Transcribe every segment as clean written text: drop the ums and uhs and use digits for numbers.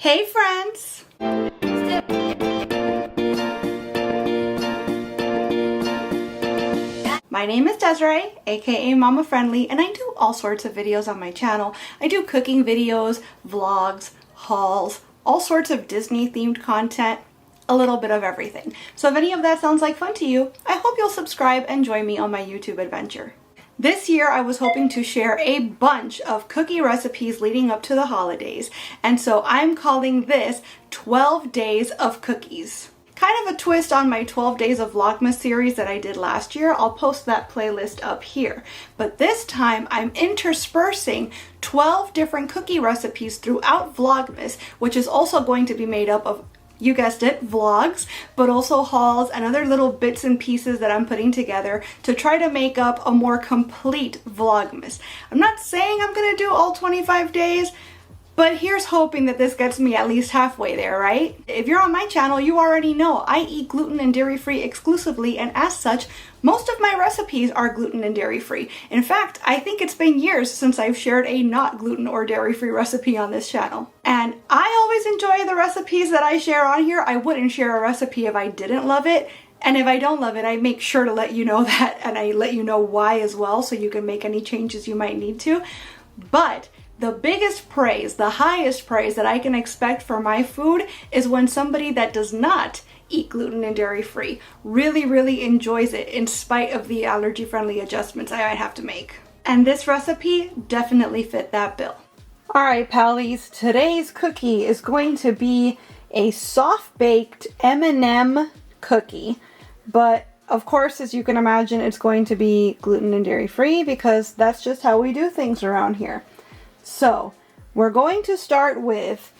Hey friends! My name is Desiree, aka Mama Friendly, and I do all sorts of videos on my channel. I do cooking videos, vlogs, hauls, all sorts of Disney themed content, a little bit of everything. So if any of that sounds like fun to you, I hope you'll subscribe and join me on my YouTube adventure. This year I was hoping to share a bunch of cookie recipes leading up to the holidays, and so I'm calling this 12 Days of Cookies. Kind of a twist on my 12 Days of Vlogmas series that I did last year. I'll post that playlist up here. But this time I'm interspersing 12 different cookie recipes throughout Vlogmas, which is also going to be made up of, you guessed it, vlogs, but also hauls and other little bits and pieces that I'm putting together to try to make up a more complete Vlogmas. I'm not saying I'm gonna do all 25 days, but here's hoping that this gets me at least halfway there, right? If you're on my channel, you already know I eat gluten and dairy-free exclusively, and as such, most of my recipes are gluten and dairy-free. In fact, I think it's been years since I've shared a not gluten or dairy-free recipe on this channel. And I always enjoy the recipes that I share on here. I wouldn't share a recipe if I didn't love it. And if I don't love it, I make sure to let you know that, and I let you know why as well, so you can make any changes you might need to. But the biggest praise, the highest praise that I can expect for my food is when somebody that does not eat gluten and dairy free really enjoys it in spite of the allergy friendly adjustments I might have to make. And this recipe definitely fit that bill. Alright pallies, today's cookie is going to be a soft baked M&M cookie, but of course, as you can imagine, it's going to be gluten and dairy free because that's just how we do things around here. So we're going to start with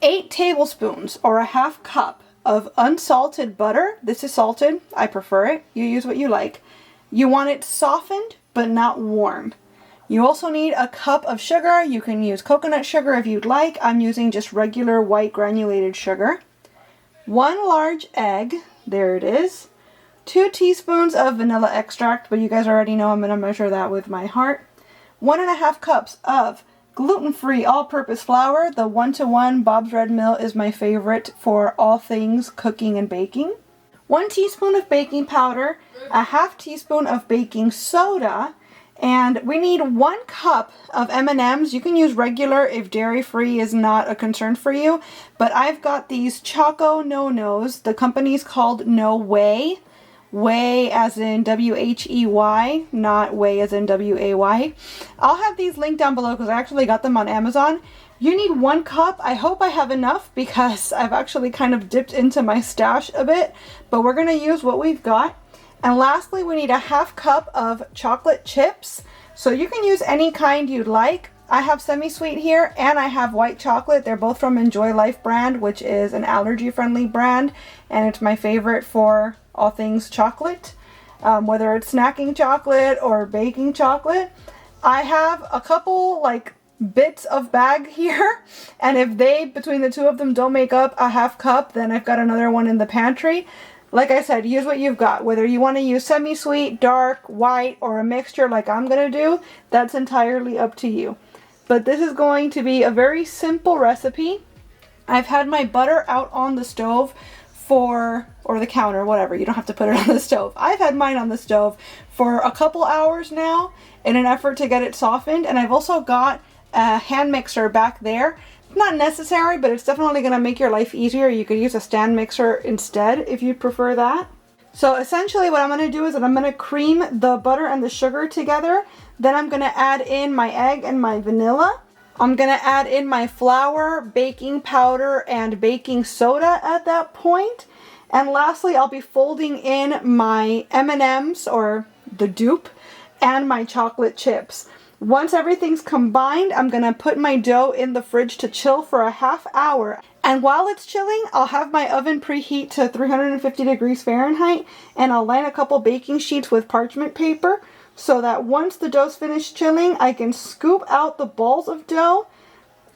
8 tablespoons or a half cup of unsalted butter. This is salted. I prefer it. You use what you like. You want it softened but not warm. You also need a cup of sugar. You can use coconut sugar if you'd like. I'm using just regular white granulated sugar. 1 large egg. There it is. 2 teaspoons of vanilla extract, but you guys already know I'm going to measure that with my heart. 1.5 cups of gluten-free all-purpose flour. The 1-to-1 Bob's Red Mill is my favorite for all things cooking and baking. 1 teaspoon of baking powder, a half teaspoon of baking soda, and we need 1 cup of M&Ms. You can use regular if dairy-free is not a concern for you, but I've got these Choco No-Nos. The company's called No Way. Way as in W-H-E-Y, not way as in W-A-Y. I'll have these linked down below because I actually got them on Amazon. You need 1 cup. I hope I have enough because I've actually kind of dipped into my stash a bit, but we're going to use what we've got. And lastly, we need a half cup of chocolate chips. So you can use any kind you'd like. I have semi-sweet here and I have white chocolate. They're both from Enjoy Life brand, which is an allergy-friendly brand, and it's my favorite for all things chocolate, whether it's snacking chocolate or baking chocolate. I have a couple like bits of bag here, and if they, between the two of them, don't make up a half cup, then I've got another one in the pantry. Like I said, use what you've got. Whether you want to use semi-sweet, dark, white, or a mixture like I'm going to do, that's entirely up to you. But this is going to be a very simple recipe. I've had my butter out on the stove or the counter, whatever. You don't have to put it on the stove. I've had mine on the stove for a couple hours now in an effort to get it softened, and I've also got a hand mixer back there. Not necessary, but it's definitely going to make your life easier. You could use a stand mixer instead if you prefer that. So essentially what I'm going to do is that I'm going to cream the butter and the sugar together. Then I'm going to add in my egg and my vanilla. I'm going to add in my flour, baking powder, and baking soda at that point. And lastly, I'll be folding in my M&Ms, or the dupe, and my chocolate chips. Once everything's combined, I'm going to put my dough in the fridge to chill for a half hour. And while it's chilling, I'll have my oven preheat to 350 degrees Fahrenheit, and I'll line a couple baking sheets with parchment paper so that once the dough's finished chilling, I can scoop out the balls of dough.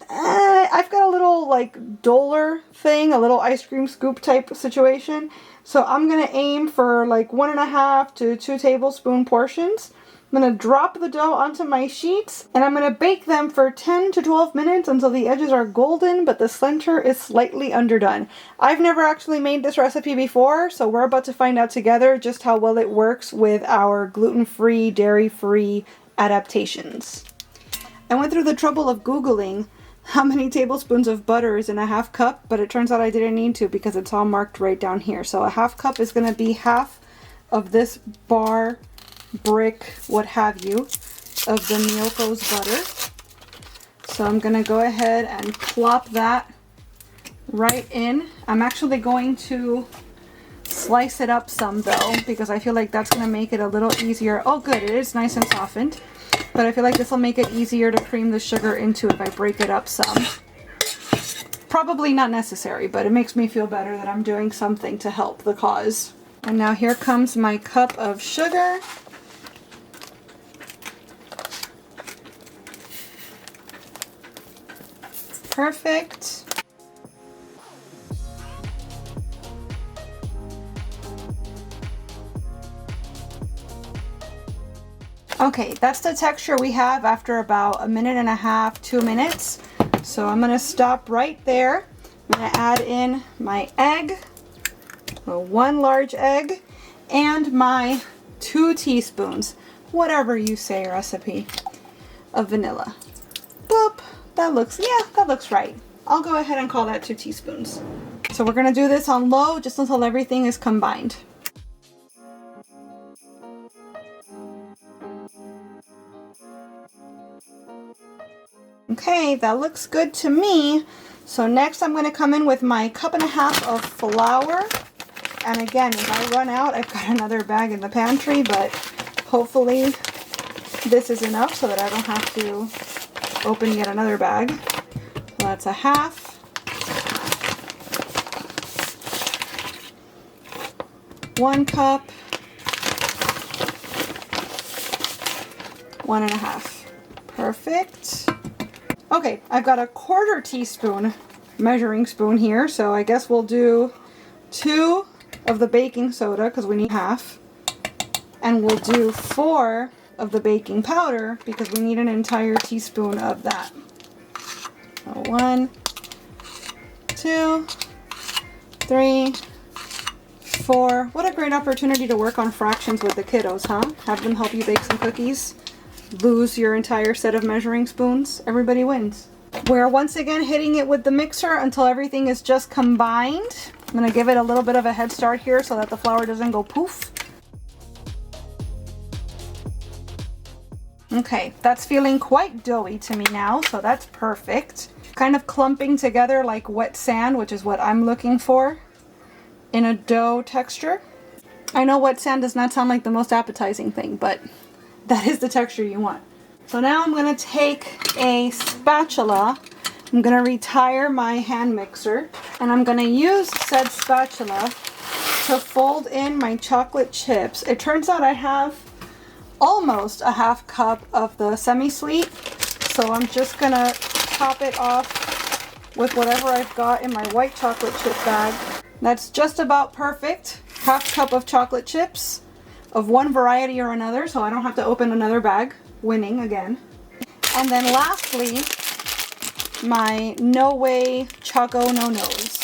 I've got a little like Doler thing, a little ice cream scoop type situation. So I'm going to aim for like 1.5 to 2 tablespoon portions. I'm going to drop the dough onto my sheets and I'm going to bake them for 10 to 12 minutes until the edges are golden but the center is slightly underdone. I've never actually made this recipe before, so we're about to find out together just how well it works with our gluten-free, dairy-free adaptations. I went through the trouble of Googling how many tablespoons of butter is in a half cup, but it turns out I didn't need to because it's all marked right down here. So a half cup is going to be half of this bar, brick, what have you, of the Miyoko's butter. So I'm going to go ahead and plop that right in. I'm actually going to slice it up some though, because I feel like that's going to make it a little easier. Oh good, it is nice and softened. But I feel like this will make it easier to cream the sugar into if I break it up some. Probably not necessary, but it makes me feel better that I'm doing something to help the cause. And now here comes my cup of sugar. Perfect. Okay, that's the texture we have after about a minute and a half, 2 minutes. So I'm going to stop right there. I'm going to add in my egg, so 1 large egg, and my 2 teaspoons, whatever you say recipe, of vanilla. Boop, that looks right. I'll go ahead and call that 2 teaspoons. So we're going to do this on low just until everything is combined. Okay, that looks good to me. So next I'm going to come in with my 1.5 cups of flour. And again, if I run out, I've got another bag in the pantry, but hopefully this is enough so that I don't have to open yet another bag. So that's 1/2. One cup. 1.5. Perfect. Okay, I've got a 1/4 teaspoon measuring spoon here, so I guess we'll do 2 of the baking soda because we need 1/2. And we'll do 4 of the baking powder because we need an entire teaspoon of that. So 1, 2, 3, 4. What a great opportunity to work on fractions with the kiddos, huh? Have them help you bake some cookies. Lose your entire set of measuring spoons. Everybody wins. We're once again hitting it with the mixer until everything is just combined. I'm going to give it a little bit of a head start here so that the flour doesn't go poof. Okay, that's feeling quite doughy to me now, so that's perfect. Kind of clumping together like wet sand, which is what I'm looking for in a dough texture. I know wet sand does not sound like the most appetizing thing, but that is the texture you want. So now I'm going to take a spatula. I'm going to retire my hand mixer, and I'm going to use said spatula to fold in my chocolate chips. It turns out I have almost a 1/2 cup of the semi-sweet, so I'm just going to top it off with whatever I've got in my white chocolate chip bag. That's just about perfect. 1/2 cup of chocolate chips of one variety or another, so I don't have to open another bag. Winning again. And then lastly, my No Way Choco No Nos.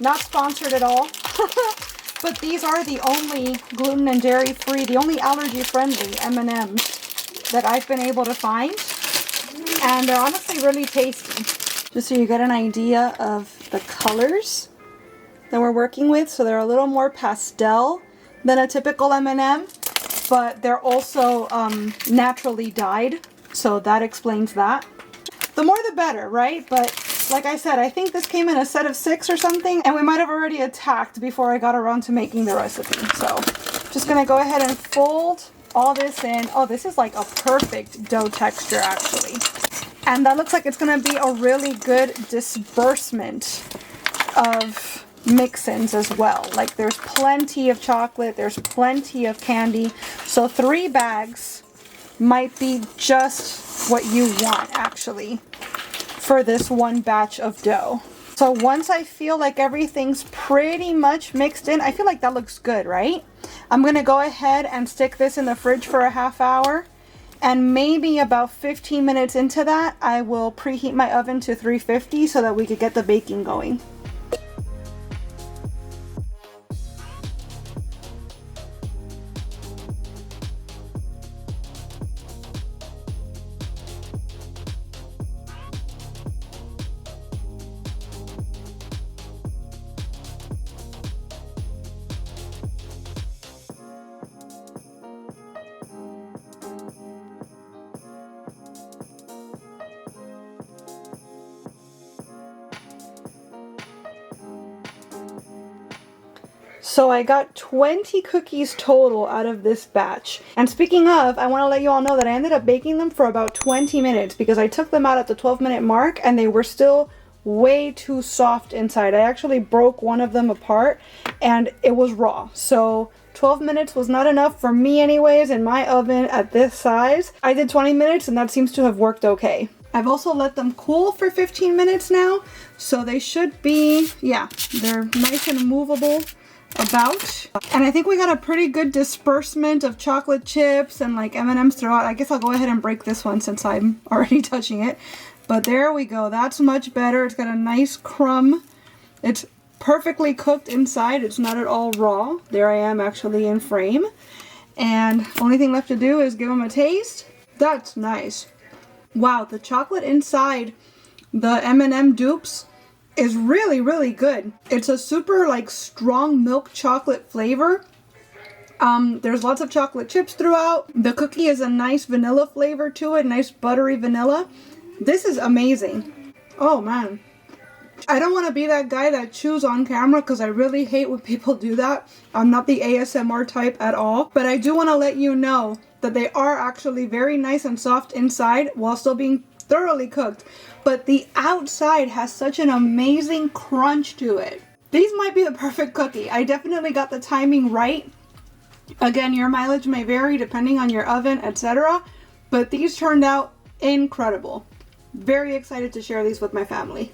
Not sponsored at all, but these are the only gluten and dairy free, the only allergy friendly M&Ms that I've been able to find, and they're honestly really tasty. Just so you get an idea of the colors that we're working with, so they're a little more pastel than a typical M&M, but they're also naturally dyed, so that explains that. The more the better, right? But like I said, I think this came in a set of 6 or something, and we might have already attacked before I got around to making the recipe. So just gonna go ahead and fold all this in. Oh, this is like a perfect dough texture actually. And that looks like it's gonna be a really good disbursement of mix-ins as well. Like there's plenty of chocolate, there's plenty of candy. So 3 bags might be just what you want actually for this one batch of dough. So once I feel like everything's pretty much mixed in, I feel like that looks good, right? I'm gonna go ahead and stick this in the fridge for a half hour. And maybe about 15 minutes into that, I will preheat my oven to 350 so that we could get the baking going. So I got 20 cookies total out of this batch. And speaking of, I want to let you all know that I ended up baking them for about 20 minutes because I took them out at the 12-minute mark and they were still way too soft inside. I actually broke one of them apart and it was raw. So 12 minutes was not enough for me anyways in my oven at this size. I did 20 minutes and that seems to have worked okay. I've also let them cool for 15 minutes now. So they should be, yeah, they're nice and movable about. And I think we got a pretty good disbursement of chocolate chips and like M&Ms throughout. I guess I'll go ahead and break this one since I'm already touching it. But there we go. That's much better. It's got a nice crumb. It's perfectly cooked inside. It's not at all raw. There I am actually in frame. And only thing left to do is give them a taste. That's nice. Wow, the chocolate inside the M&M dupes is really, really good. It's a super like strong milk chocolate flavor. There's lots of chocolate chips throughout. The cookie is a nice vanilla flavor to it, nice buttery vanilla. This is amazing. Oh man. I don't want to be that guy that chews on camera because I really hate when people do that. I'm not the ASMR type at all, but I do want to let you know that they are actually very nice and soft inside while still being thoroughly cooked. But the outside has such an amazing crunch to it. These might be the perfect cookie. I definitely got the timing right. Again, your mileage may vary depending on your oven, etc. But these turned out incredible. Very excited to share these with my family.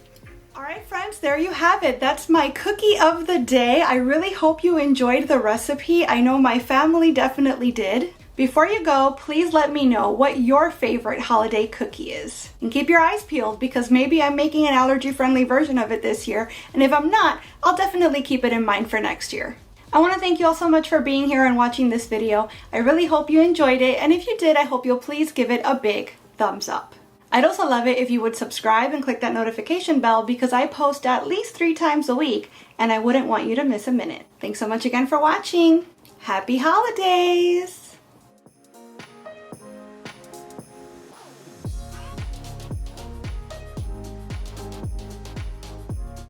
Alright friends, there you have it. That's my cookie of the day. I really hope you enjoyed the recipe. I know my family definitely did. Before you go, please let me know what your favorite holiday cookie is. And keep your eyes peeled because maybe I'm making an allergy-friendly version of it this year. And if I'm not, I'll definitely keep it in mind for next year. I want to thank you all so much for being here and watching this video. I really hope you enjoyed it. And if you did, I hope you'll please give it a big thumbs up. I'd also love it if you would subscribe and click that notification bell because I post at least 3 times a week and I wouldn't want you to miss a minute. Thanks so much again for watching. Happy holidays!